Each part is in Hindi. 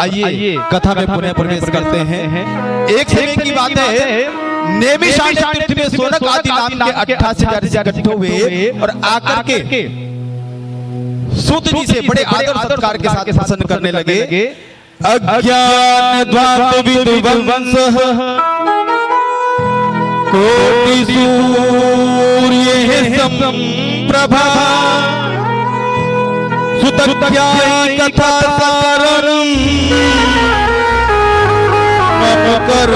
आइए कथा में पुनः प्रवेश करते हैं। एक समय की बात है, नेमिषारण्य तीर्थ में सोनक आदि नाम के 88 इकट्ठे हुए और आकर के सूत जी से बड़े आदर सत्कार के साथ प्रसन्न करने लगे। अज्ञान द्वांत विद्वंसः कोटि सूर्य संप्रभा सुतज्ञाय कथा सारम् मम कर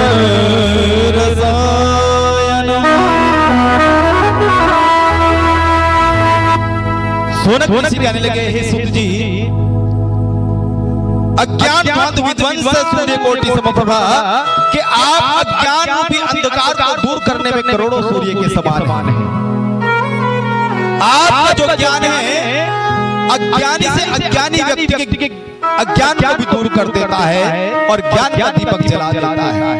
रसायनम्। सोनक ऋषि कहने लगे, हे सूत जी, अज्ञान द्वांत विध्वंस सूर्य कोटि समप्रभा कि आप अज्ञान रूपी अंधकार को दूर करने में करोड़ों सूर्य के समान हैं। आपका जो ज्ञान है अज्ञानी से अज्ञानी व्यक्ति के अज्ञान को भी दूर कर देता है और ज्ञान का दीपक जला देता है।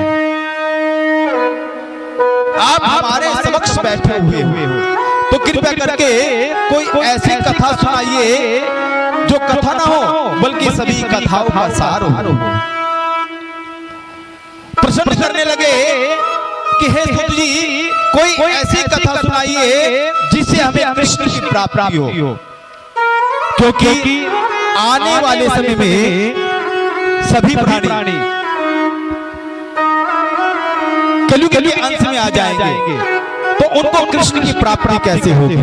आप हमारे समक्ष बैठे हुए हो तो कृपया करके कोई ऐसी कथा सुनाइए जो कथा ना हो बल्कि सभी कथाओं का सार हो। प्रश्न करने लगे कि हे सूत जी, कोई ऐसी कथा सुनाइए जिससे हमें कृष्ण की प्राप्ति हो, क्योंकि आने वाले समय में सभी प्राणी कलयुग के अंत में आ जाएंगे, तो उनको कृष्ण की प्राप्ति कैसे होगी,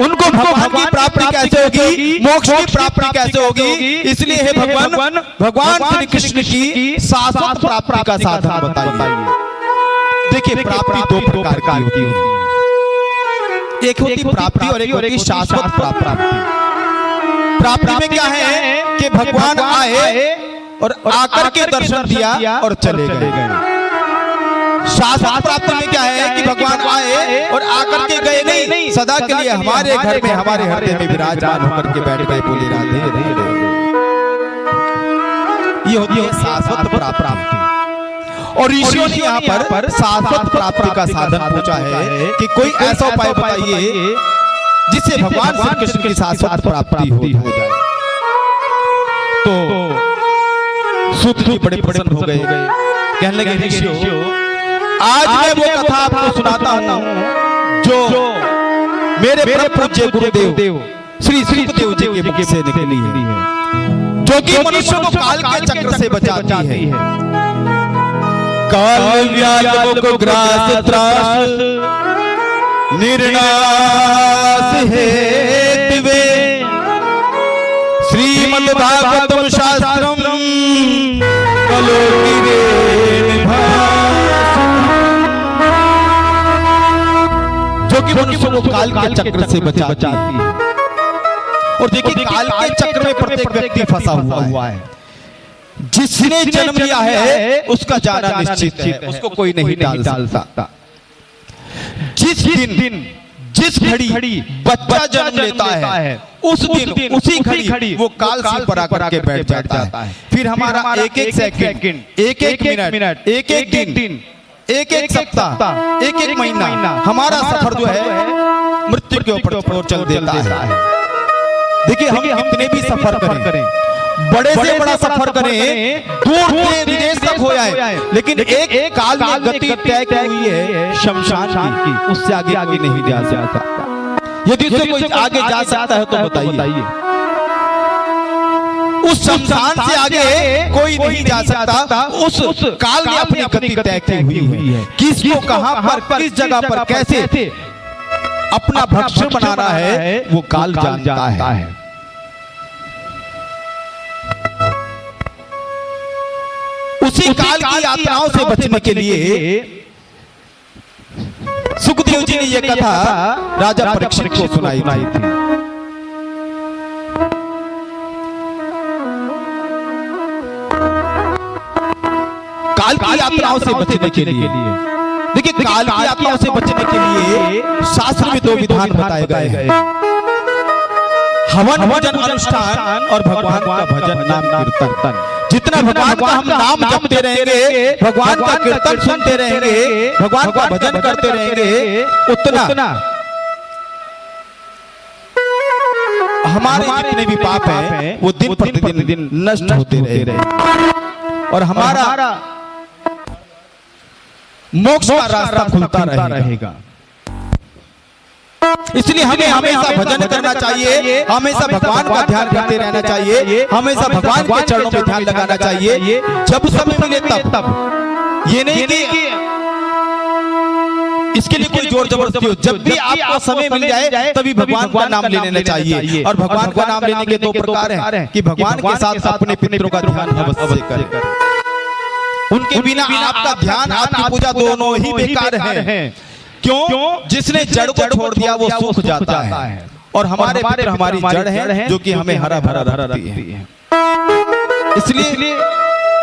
उनको भगवान की प्राप्ति कैसे होगी, मोक्ष की प्राप्ति कैसे होगी। इसलिए हे भगवान श्री कृष्ण की शाश्वत प्राप्ति का साधन बताइए। देखिए, प्राप्ति दो प्रकार की होती है, एक होती प्राप्ति और एक होती शाश्वत प्राप्ति। प्राप्ति में क्या है कि भगवान आए और आकर के दर्शन दिया और चले गए। शाश्वत प्राप्ति में क्या है कि भगवान आए और आकर के गए नहीं, सदा के लिए हमारे घर में हमारे हृदय में विराजमान होकर के बैठ गए। बोले राधे राधे। ये होती है शाश्वत प्राप्ति। और ऋषियों ने यहाँ पर शाश्वत प्राप्ति का साधन पूछा है कि कोई ऐसा उपाय बताइए जिससे भगवान श्री कृष्ण की शाश्वत प्राप्ति हो जाए। तो सूत जी बड़े प्रसन्न हो गए, कहने लगे, ऋषियों, आज मैं वो कथा आपको सुनाता हूँ जो मेरे परम पूज्य गुरुदेव श्री सुखदेव जी के मुख से निकली है, जो कि मनुष्य को काल के चक्र से बचाती है। काल व्याध को ग्रास त्रास निर्नाश हेतवे श्रीमद् भागवतम शास्त्रम जो कि मनुष्य को काल के चक्र से बचाती है। और देखिए, काल के चक्र में प्रत्येक व्यक्ति फंसा हुआ है। जिसने जन्म लिया है उसका जाना निश्चित है, उसको कोई नहीं डाल सकता। जिस दिन जिस घड़ी बच्चा जन्म लेता है उस दिन उसी घड़ी वो काल से पर आकर के बैठ जाता है। फिर हमारा एक एक सेकंड, एक एक मिनट, एक एक दिन, एक एक सप्ताह, एक एक महीना हमारा सफर जो है मृत्यु के ऊपर चल देता है। देखिए, हम कितने भी सफर करें, बड़े से बड़ा सफर करें, दूर से विदेश तक हो जाए, लेकिन एक काल में गति तय की हुई है शमशान की, उससे आगे नहीं जा सकता। यदि उससे कोई आगे जा सकता है तो बताइए। उस शमशान से आगे कोई नहीं जा सकता। उस काल ने अपनी गति तय की हुई है, किसको कहां पर किस जगह पर कैसे अपना भक्षण बनाना है वो काल जानता है। उसी काल की यात्राओं से बचने के लिए सुखदेव जी ने यह कथा राजा परीक्षित को सुनाई थी। काल की यात्राओं से बचने के लिए, देखिए, काल की यात्राओं से बचने के लिए शास्त्र में दो विधान बताए गए हैं, हवन भजन अनुष्ठान और भगवान का भजन नाम कीर्तन। जितना भगवान का हम नाम जपते रहेंगे, भगवान का कीर्तन सुनते रहेंगे, भगवान का भजन करते रहेंगे, उतना हमारे जितने भी पाप हैं वो दिन प्रतिदिन नष्ट होते रहे और हमारा मोक्ष का रास्ता खुलता रहेगा। इसलिए हमें हमेशा भजन करना चाहिए, हमेशा भगवान का ध्यान करते रहना चाहिए, हमेशा भगवान के चरणों में ध्यान लगाना चाहिए। जब समय मिले तब, ये नहीं कि इसके लिए कोई जोर जबरदस्ती हो, जब भी आपको समय मिल जाए तभी भगवान का नाम ले लेना चाहिए। और भगवान का नाम लेने के दो प्रकार हैं कि भगवान के साथ अपने पितरों का ध्यान अवश्य करें। उनके बिना आपका ध्यान, आपकी पूजा दोनों ही बेकार है। क्यों? जिसने जड़ को छोड़ दिया वो सूख जाता है। और हमारे पितर हमारी जड़ है जो कि हमें हरा भरा रखती है। इसलिए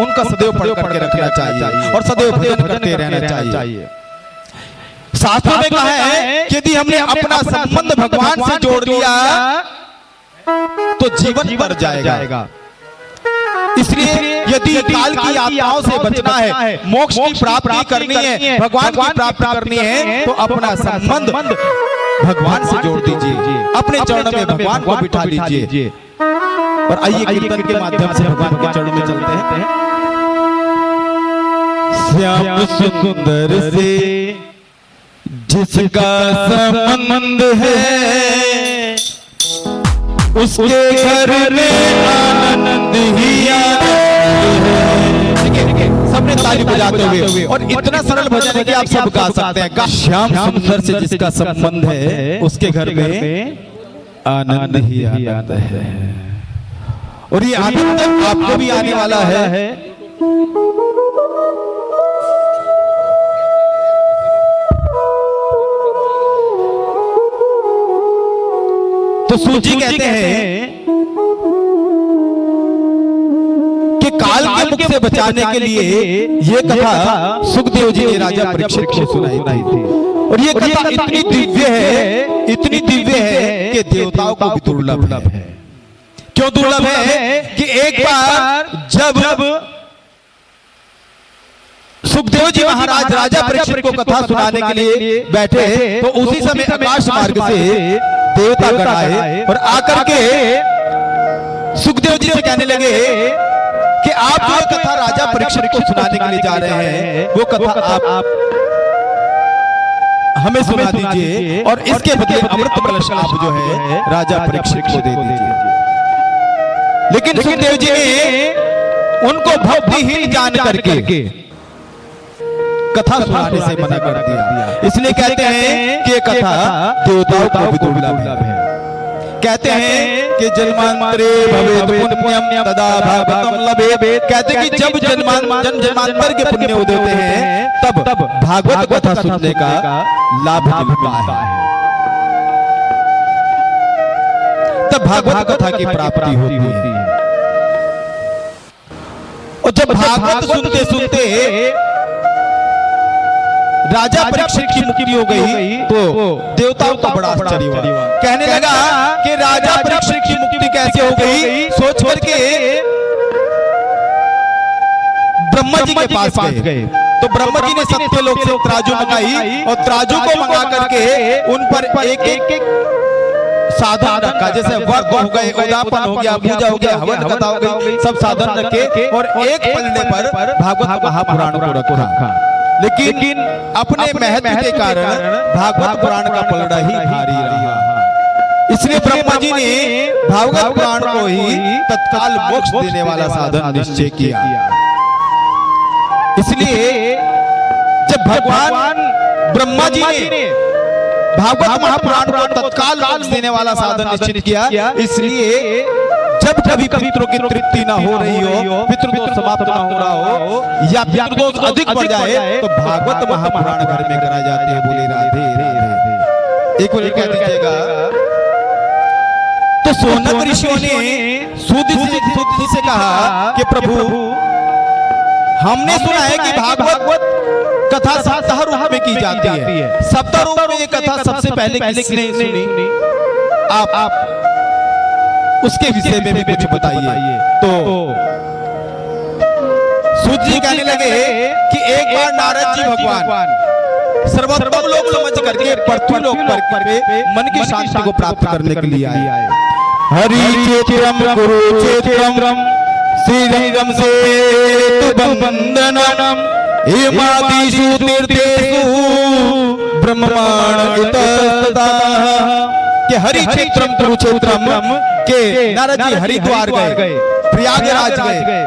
उनका सदैव पकड़ करके रखना चाहिए और सदैव भजन करते रहना चाहिए। शास्त्रों में कहा है कि यदि हमने अपना संबंध भगवान से जोड़ लिया तो जीवन बढ़ जाएगा। इसलिए यदि काल की आत्माओं से बचना है, मोक्ष की प्राप्ति करनी है, भगवान की प्राप्ति करनी है, तो अपना संबंध भगवान से जोड़ दीजिए, अपने चरणों में भगवान को बिठा लीजिए। और आइए कीर्तन के माध्यम से भगवान के चरणों में चलते हैं। श्याम सुंदर से जिसका संबंध है उसके घर में आनंद ही आनंद है। देखिए सबने ताली बजाते हुए, और इतना सरल भजन है कि आप सब गा सकते हैं। श्याम सुंदर से जिसका संबंध है उसके घर में आनंद ही आनंद है। और ये आनंद आपको भी आने वाला है। तो सूत जी कहते हैं कि काल के मुख से बचाने के लिए ये कथा सुखदेव जी ने राजा परीक्षित को सुनाई थी। और ये कथा इतनी दिव्य है कि देवताओं को भी दुर्लभ है। क्यों दुर्लभ है? कि एक बार जब सुखदेव जी महाराज राजा परीक्षित को कथा सुनाने के लिए बैठे तो उसी समय आकाश मार्ग से देवता गण आए और आकर के सुखदेव जी से कहने लगे कि आप जो कथा राजा परीक्षित को सुनाने के लिए जा रहे हैं वो कथा आप हमें सुना दीजिए और इसके बदले अमृत कलश आप जो है राजा परीक्षित को दे दीजिए। लेकिन सुखदेव जी ने उनको भक्तिहीन जान करके कथा सुनाने से मना कर दिया। इसलिए कहते हैं कि कथा देवताओं को भी दुर्लभ है। कहते हैं कि जन्मांतरे भवेत् पुण्यम तदा भागवतम लभेत्। कहते हैं कि जब जन्मांतर के पुण्य उदय होते हैं तब भागवत कथा सुनने का लाभ मिलता है, तब भागवत कथा की प्राप्ति होती है। और जब भागवत सुनते सुनते राजा परीक्षित की मुक्ति हो गई तो देवताओं का बड़ा आश्चर्य हुआ। कहने लगा कि राजा परीक्षित की मुक्ति कैसे हो गई? सोच करके ब्रह्मा जी के पास गए तो ब्रह्मा जी ने सत्यलोक से तराजू मंगाई और तराजू को मंगा करके उन पर एक एक साधन रखा। जैसे वर्ग हो गए, उदापन हो गया, पूजा हो गया, हवन कथा हो गई, सब साधन रखे और एक पलड़े पर भागवत महापुराण को रखा। लेकिन अपने महत्व के कारण भागवत पुराण का पलड़ा ही भारी रहा। इसलिए ब्रह्मा जी ने भागवत पुराण को ही तत्काल मोक्ष देने वाला साधन निश्चय किया। इसलिए जब भगवान ब्रह्मा जी ने भागवत महापुराण को तत्काल मोक्ष देने वाला साधन निश्चित किया, इसलिए जब कभी पितरों की तृप्ति ना हो रही हो, पितृदोष समाप्त ना हो रहा हो या पितृदोष अधिक बढ़ जाए तो भागवत महापुराण घर में कराए जाते हैं। बोले राधे राधे। एक बार कह दीजिएगा। तो सोनक ऋषियों ने सूत जी से कहा कि प्रभु हमने सुना है कि भागवत कथा सप्ताह रूप में की जाती है। सप्ताह रूप में ये कथा सबसे पहले किसने सुनी? आप उसके विषय में भी कुछ बताइए। तो सूत जी कहने लगे कि एक बार नारद जी भगवान सर्वोत्तम लोक समझ करके पृथ्वी लोक पर मन की शांति को प्राप्त करने के लिए आए। हरिचेत्रम कुरुक्षेत्रम श्रीरंगम सेतुबंधनम हेमादिषु तीर्थेषु ब्रह्मांड इतस्ततः। के हरिक्षेत्रम कुरुक्षेत्रम के नारद जी हरिद्वार गए, प्रयागराज गए,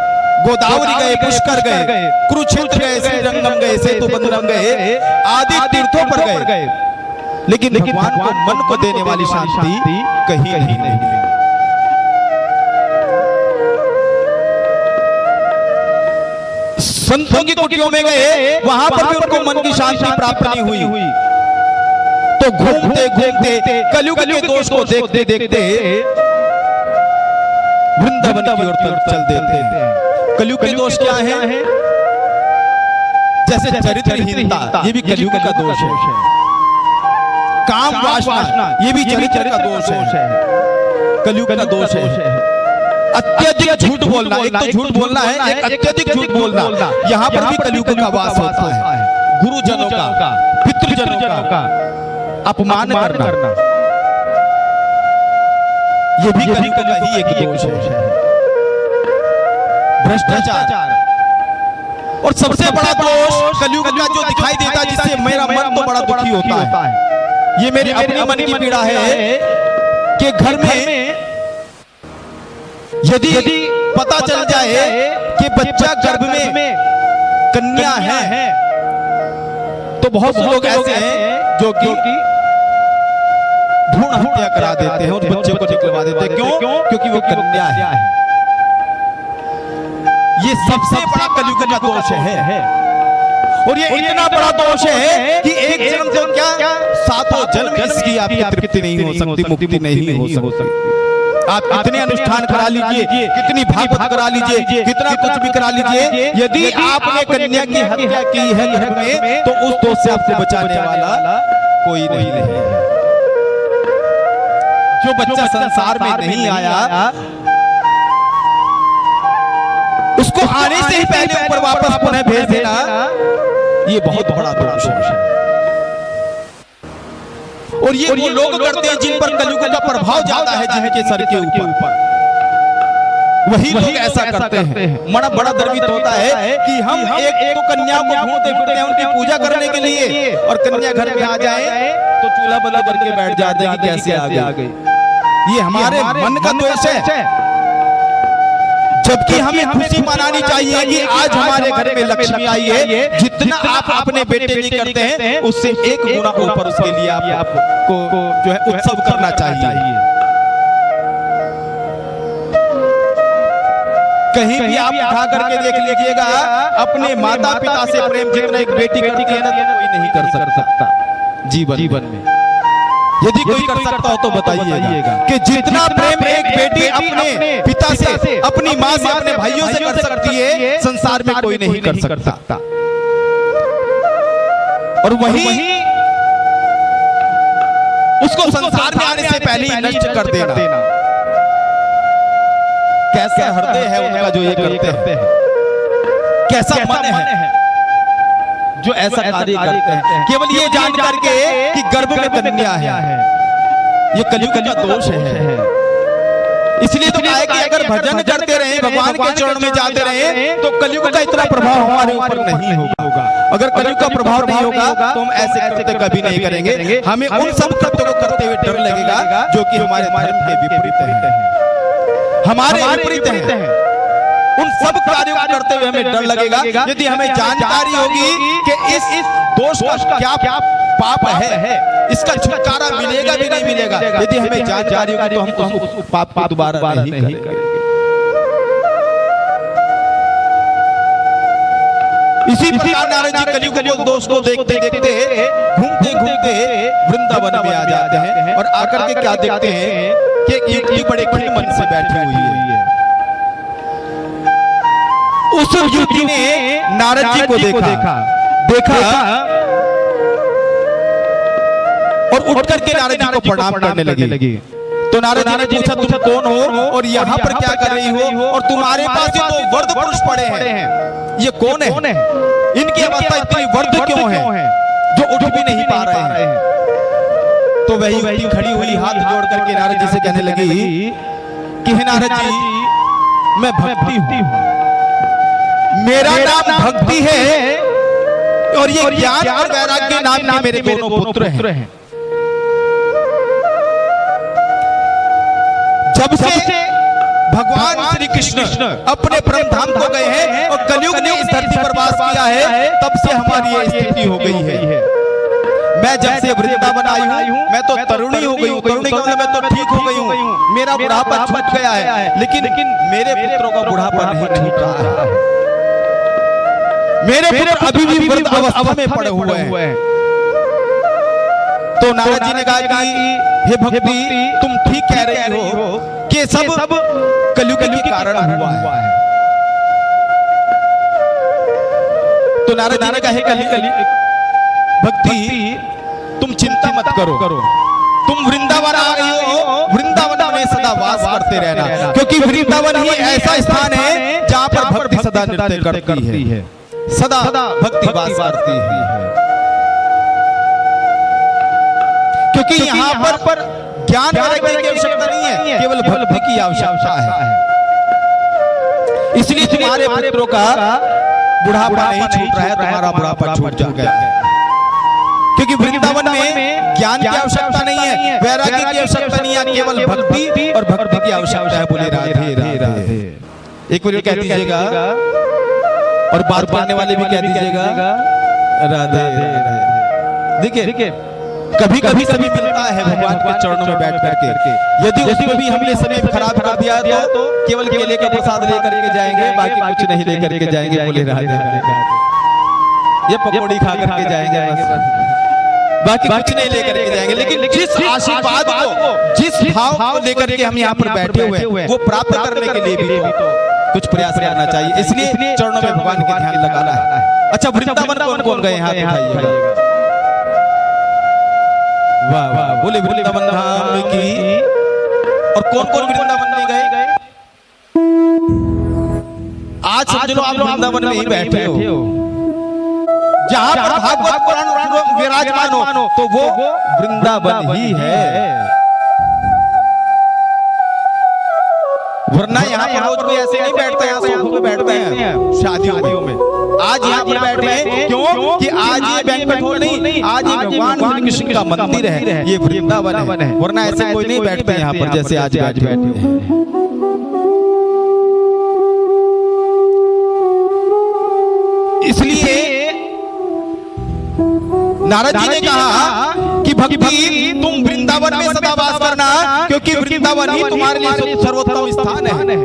गोदावरी गए, पुष्कर गए, कुरुक्षेत्र गए, श्रीरंगम गए, सेतुबंधनम गए, आदि तीर्थों पर गए, लेकिन भगवान को मन को देने वाली शांति कहीं नहीं मिली। संतों की कुटियों में गए, वहां पर भी उनको मन की शांति प्राप्त नहीं हुई। तो घूमते घूमते कलयुग के दोष को देखते देखते वृंदावन की ओर चल देते हैं। कलयुग के दोष क्या है? जैसे चरित्रहीनता, ये भी कलयुग का दोष है। काम वासना, ये भी चरित्र का दोष है, कलयुग का दोष है। अत्यधिक झूठ बोलना, एक तो झूठ बोलना है, एक अत्यधिक झूठ बोलना, यहाँ पर भी कलयुग का वास होता है। गुरुजनों का, पितृजनों का अपमान करना, ये भी कलयुग का ही एक दोष है। भ्रष्टाचार, और सबसे बड़ा दोष कलयुग का जो दिखाई देता है, जिससे मेरा मन तो बड़ा दुखी होता है, ये मेरी अपनी मन की पीड़ा है कि घर में यदि पता चल जाए कि बच्चा गर्भ में कन्या है, तो बहुत से लोग ऐसे हैं जो कि भ्रूण हत्या करा देते हैं और बच्चे को निकलवा देते हैं। क्यों? क्योंकि वो कन्या है। ये सबसे बड़ा कलयुग का दोष है, और ये इतना बड़ा दोष है कि एक जन्म से क्या सातों जन्म इसकी आपकी तृप्ति नहीं हो सकती, मुक्ति नहीं हो सकती। आप कितने अनुष्ठान करा लीजिए, कितनी भागवत करा लीजिए, कितना कुछ भी करा लीजिए, यदि आपने कन्या की हत्या की है घर में, तो उस दोष से आपको बचाने वाला कोई नहीं है। जो बच्चा संसार में नहीं आया, उसको आने से ही पहले ऊपर वापस पुनः भेज देना, ये बहुत बड़ा दोष है। और ये वो लोग करते हैं जिन पर कलयुग का प्रभाव ज्यादा है, जिनके सर के ऊपर, वही लोग ऐसा करते हैं। मन बड़ा गर्वित होता है कि हम एक तो कन्या को ढूंढते फिरते हैं उनकी पूजा करने के लिए, और कन्या घर में आ जाए तो चूल्हा बंद करके बैठ जाते हैं कि कैसे आ गई। ये हमारे मन का दोष है। जबकि हमें खुशी मनानी चाहिए कि आज हमारे घर में लक्ष्मी आई है। जितना आप अपने बेटे लिए करते हैं, उससे एक गुना ऊपर उसके लिए आपको जो है उत्सव करना चाहिए। कहीं भी आप उठा करके देख लीजिएगा, अपने माता पिता से प्रेम जितना एक बेटी करती है ना, कोई नहीं कर सकता जीवन में। यदि कोई कर सकता हो तो बताइएगा कि जितना प्रेम एक बेटी अपने पिता से, अपनी माँ से, अपने भाइयों से कर सकती है, संसार में कोई नहीं कर सकता। और वहीं उसको संसार में आने से पहले ही नष्ट कर देना। कैसा हृदय है उनका जो ये करते हैं, कैसा मन है जो ऐसा कार्य करते हैं, केवल ये जान करके कि गर्भ में कन्या है। ये कलयुग का दोष है। इसलिए तो कहा है कि अगर भजन करते रहे, भगवान के चरण में जाते रहे, तो कलयुग का इतना प्रभाव हमारे ऊपर नहीं होगा। अगर कलयुग का प्रभाव नहीं होगा तो हम ऐसे कृत्य कभी नहीं करेंगे। हमें उन सब कृत्यों को करते हुए डर लगेगा जो कि हमारे धर्म के विपरीत है, हमारे विपरीत है। उन सब कार्यों को करते हुए हमें डर लगेगा। यदि हमें जानकारी होगी कि इस दोष का क्या पाप है, इसका छुटकारा मिलेगा भी नहीं मिलेगा, यदि हमें जानकारी होगी तो हम उस पाप को दोबारा नहीं करेंगे। इसी प्रकार नारद जी कलयुग के दोष को देखते देखते घूमते घूमते वृंदावन में आ जाते हैं, और आकर के क्या देखते हैं कि एक युवती बड़े खड़े मन से बैठी हुई है। उस युवती ने नारद जी को देखा और उठ करके नारद जी को प्रणाम करने लगी। तो नारद जी ने पूछा, तुम कौन हो और यहाँ पर क्या कर रही हो, और तुम्हारे पास ये तो वर्ध पुरुष पड़े हैं, ये कौन है? इनकी अवस्था इतनी वर्ध क्यों है जो उठ भी नहीं पा रहे हैं? तो तो वही युवती खड़ी हुई हाथ जोड़ करके नारद जी से कहने लगी कि हे नारद जी, मैं भक्ति हूँ, मेरा नाम भक्ति है और ये ज्ञान और वैराग्य नाम के मेरे दोनों पुत्र हैं। जब से भगवान श्री कृष्ण अपने परम धाम को गए हैं और कलयुग ने इस धरती पर वास किया है, तब से हमारी ये स्थिति हो गई है। मैं जब से वृंदावन आई हूँ, मैं तो तरुणी हो गई हूँ, तरुणी का मतलब मैं तो ठीक हो गई हूँ, मेरा बुढ़ापा छूट गया है, लेकिन मेरे पुत्रों का बुढ़ापा नहीं छूट रहा है। मेरे पुत्र अभी भी वृद्ध अवस्था में पड़े हुए हैं। तो नारद जी ने कहा कि हे भक्ति, तुम ठीक कह रही हो कि सब कलयुग के कारण हुआ है। तो नारद जी ने कहा कली भक्ति, तुम चिंता मत करो, तुम वृंदावन आ गई हो, वृंदावन में सदा वास करते रहना, क्योंकि वृंदावन ही ऐसा स्थान है जहाँ पर भक्ति सदा नृत्य करती है, सदा भक्ति वास करती है। क्योंकि यहाँ पर ज्ञान वैराग्य की आवश्यकता नहीं है, केवल भक्ति की आवश्यकता है। इसलिए तुम्हारे पुत्रों का बुढ़ापा नहीं छूट रहा है, तुम्हारा बुढ़ापा छूट गया है। क्योंकि वृंदावन में ज्ञान की आवश्यकता नहीं है, वैराग्य की आवश्यकता नहीं है, केवल भक्ति और भक्ति की आवश्यकता है। बोले राधे राधे। एक बार कह दीजिएगा और बात करने वाले भी कह दीजिएगा राधे राधे। देखिए कभी कभी सभी मिलता है भगवान के चरणों में बैठ करके, यदि उसमें भी हमने समय खराब कर दिया तो केवल केले का प्रसाद लेकर के जाएंगे, बाकी कुछ नहीं लेकर के जाएंगे। बोले राधे राधे। ये पकौड़ी खा करके जाएंगे, बाकी कुछ नहीं लेकर के जाएंगे। लेकिन जिस आशीर्वाद को, जिस भाव को लेकर के हम यहाँ पर बैठे हुए हैं, वो प्राप्त करने के लिए भी तो कुछ प्रयास करना चाहिए। इसलिए चरणों में भगवान के ध्यान लगाना है। अच्छा, वृंदावन कौन कौन गए? हाथ उठाइएगा। वाह वाह, बोले वृंदावन धाम की। और कौन कौन वृंदावन में गए? आज समझ लो आप वृंदावन में ही बैठे हो, जहां पर भागवत पुराण विराजमान हो, तो वो वृंदावन ही है। वरना यहाँ पर रोज कोई ऐसे नहीं बैठते हैं, सोफों पे बैठते हैं शादियों में। आज यहाँ पर बैठ रहे हैं क्यों? कि आज ये बैंक्वेट हॉल नहीं, आज ये भगवान श्री कृष्ण का मंदिर है, ये वृंदावन है। वरना ऐसे कोई नहीं बैठते यहाँ पर जैसे आज बैठे हैं। इसलिए नारद जी ने कहा कि भक्ति, तुम वृंदावन में सदा वास करना, क्योंकि वृंदावन ही तुम्हारे लिए सर्वोत्तम स्थान है।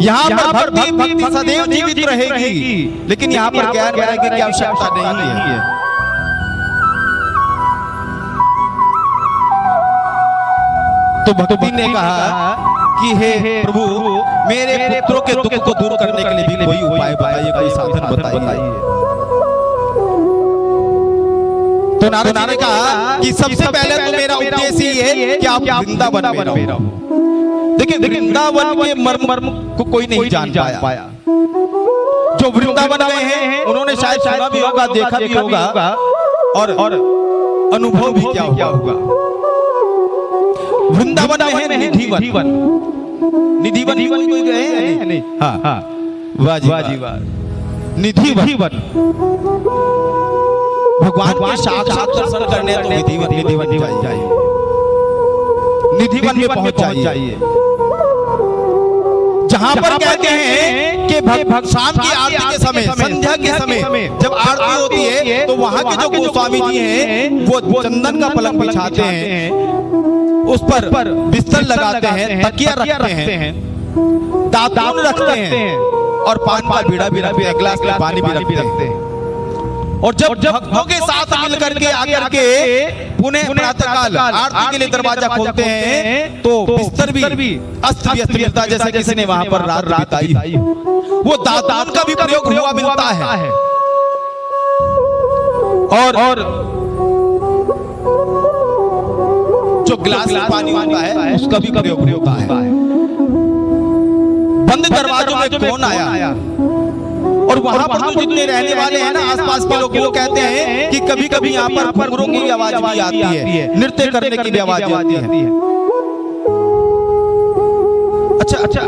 यहाँ पर भक्ति सदैव जीवित रहेगी, लेकिन यहाँ पर ज्ञान वैराग्य की आवश्यकता नहीं है। तो भक्ति ने कहा कि हे प्रभु, मेरे पुत्रों के दुख को दूर करने के लिए भी कोई उपाय बताइए, कोई साधन बताइए। तो नारद जी ने कहा कि सबसे पहले तो मेरा उद्देश्य ये है कि आप वृंदावन में रहो। देखिए, वृंदावन के मर्म को कोई नहीं जान पाया। जो वृंदावन में हैं, उन्होंने शायद सुना भी होगा, देखा भी होगा और अनुभव भी किया होगा। वृंदावन में है निधिवन। निधिवन कोई गए हैं? नहीं। हाँ, वाह जी वाह। निधिवन भगवान के साक्षात दर्शन करने तो निधिवन जाइए, निधिवन में पहुंच जाइए, जहां पर कहते हैं कि शाम की आरती के समय, संध्या के समय जब आरती होती है, तो वहां के जो गोस्वामी जी हैं वो चंदन का पलंग बिछाते हैं, उस पर बिस्तर लगाते हैं, तकिया रखते हैं, दातून रखते हैं और पान का बीड़ा भी रखते हैं, गिलास में पानी भी रखते हैं। और जब भक्तों के साथ मिलकर के आकर के पुणे प्रातःकाल आरती के लिए दरवाजा खोलते हैं, तो बिस्तर भी अस्त व्यस्त मिलता, जैसे किसी ने वहां पर रात बिताई। वो दातून का भी प्रयोग हुआ मिलता है और जो गिलास में पानी होता है उसका भी प्रयोग होता है। बंद दरवाजों में कौन आया और वहां पर तो जितने रहने वाले हैं ना आसपास के लोग, वो कहते हैं कि कभी कभी यहाँ पर घुंघरूं की आवाज भी आती है, नृत्य करने की भी आवाज आती है। अच्छा,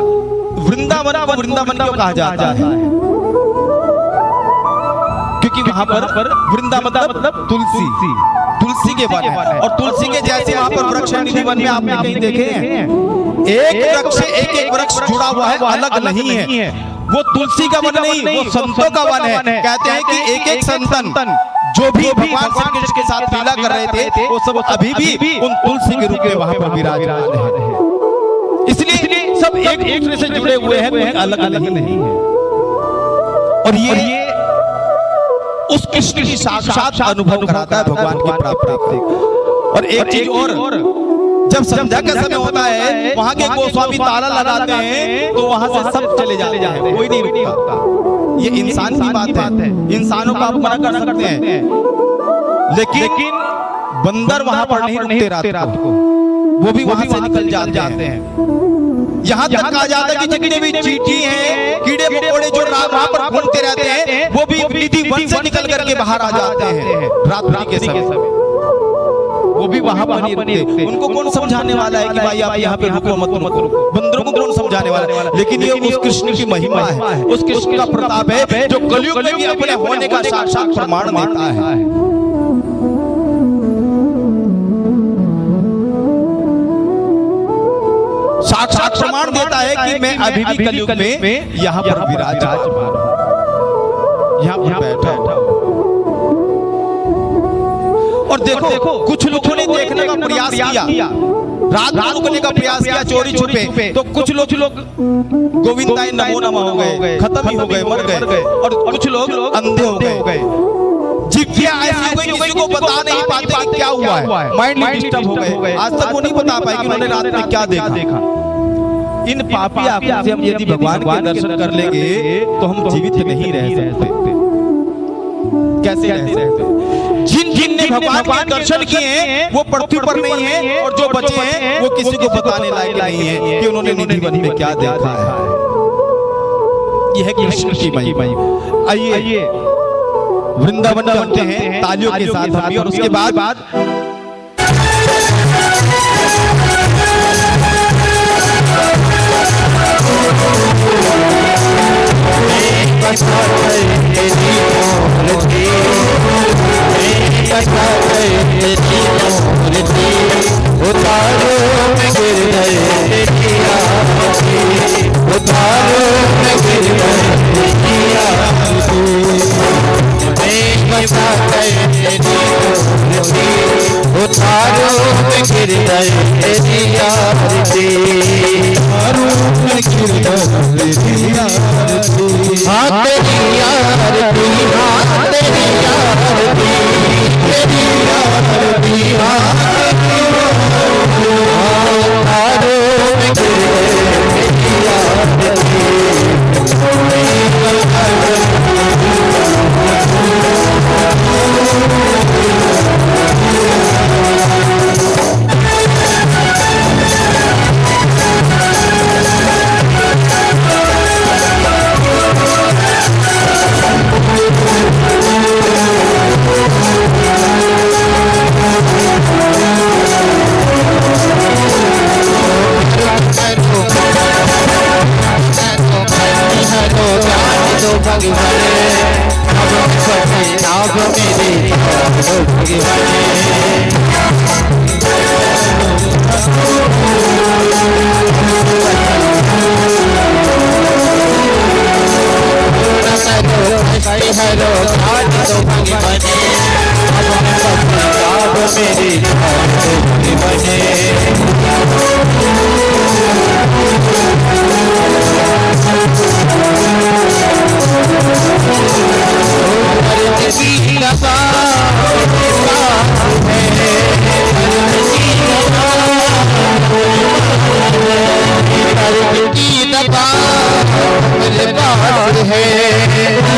वृंदावन क्यों कहा जाता है? क्योंकि वहां पर वृंदावन मतलब तुलसी के वन है, और तुलसी के जैसे वहां पर वृक्ष निधि वन में आपने कहीं देखे हैं? एक वृक्ष से एक वृक्ष जुड़ा हुआ है, अलग नहीं है। वो तुलसी का वन नहीं, वो संतों का वन है। कहते हैं कि एक एक संतन जो भी भगवान श्री कृष्ण के साथ लीला कर रहे थे, वो सब अभी भी उन तुलसी के रूप में वहां पर विराजमान है। इसलिए सब एक दूसरे से जुड़े हुए हैं, कोई अलग अलग नहीं है। और ये उस कृष्ण की साक्षात अनुभव कराता है भगवान की प्राप्ति। और एक चीज और, जब संध्या का समय होता है, वहां के गोस्वामी ताला लगाते हैं, तो वहां से सब चले जाते हैं, कोई नहीं रुकता। ये इंसान की बात है, इंसानों को आप मना कर सकते हैं, लेकिन बंदर वहां पर नहीं रुकते रात को, वो भी वहां से निकल जाते हैं। यहाँ तक कहा जाता है कि जितने भी चींटी हैं, कीड़े मकोड़े जो वहां पर घूमते रहते हैं, वो भी निधि वन से निकल करके बाहर आ जाते हैं रात्रि के समय। वो भी वहां पर नहीं रुकते। उनको कौन समझाने वाला है कि भाई आप यहाँ पे रुको मत रुको? बंदरों को कौन समझाने वाला है? लेकिन ये उस कृष्ण की महिमा है, उस कृष्ण का प्रताप है, जो कलयुग में भी अपने होने का साक्षात प्रमाण देता है। साक्षात प्रमाण देता है कि मैं अभी भी कलयुग में यहाँ पर विराजमान हूं, यहाँ पर बैठा हूं। और देखो कुछ लोगों ने देखने का प्रयास किया, रात को रुकने का प्रयास किया चोरी छुपे, तो कुछ लोग गोविंदाय नमो नमः हो गए, खत्म ही हो गए, मर गए। और कुछ लोग अंधे हो गए, जिज्ञा ऐसी हो गई, किसी को बता नहीं पाते कि क्या हुआ है, माइंड डिस्टर्ब हो गए। आज तक वो नहीं बता पाए कि उन्होंने रात में क्या देखा। इन पापी आंखों से हम यदि भगवान के दर्शन कर लेंगे तो हम जीवित नहीं रह सकते। कैसे रह सकते? जिन ने भगवान के दर्शन किए हैं वो पृथ्वी पर नहीं है, और जो बचे हैं वो किसी को बताने लायक नहीं है कि उन्होंने निधि वन में क्या देखा है। यह है कृष्ण की महिमा। आइए वृंदावन चलते हैं तालियों के साथ हम भी, और उसके बाद है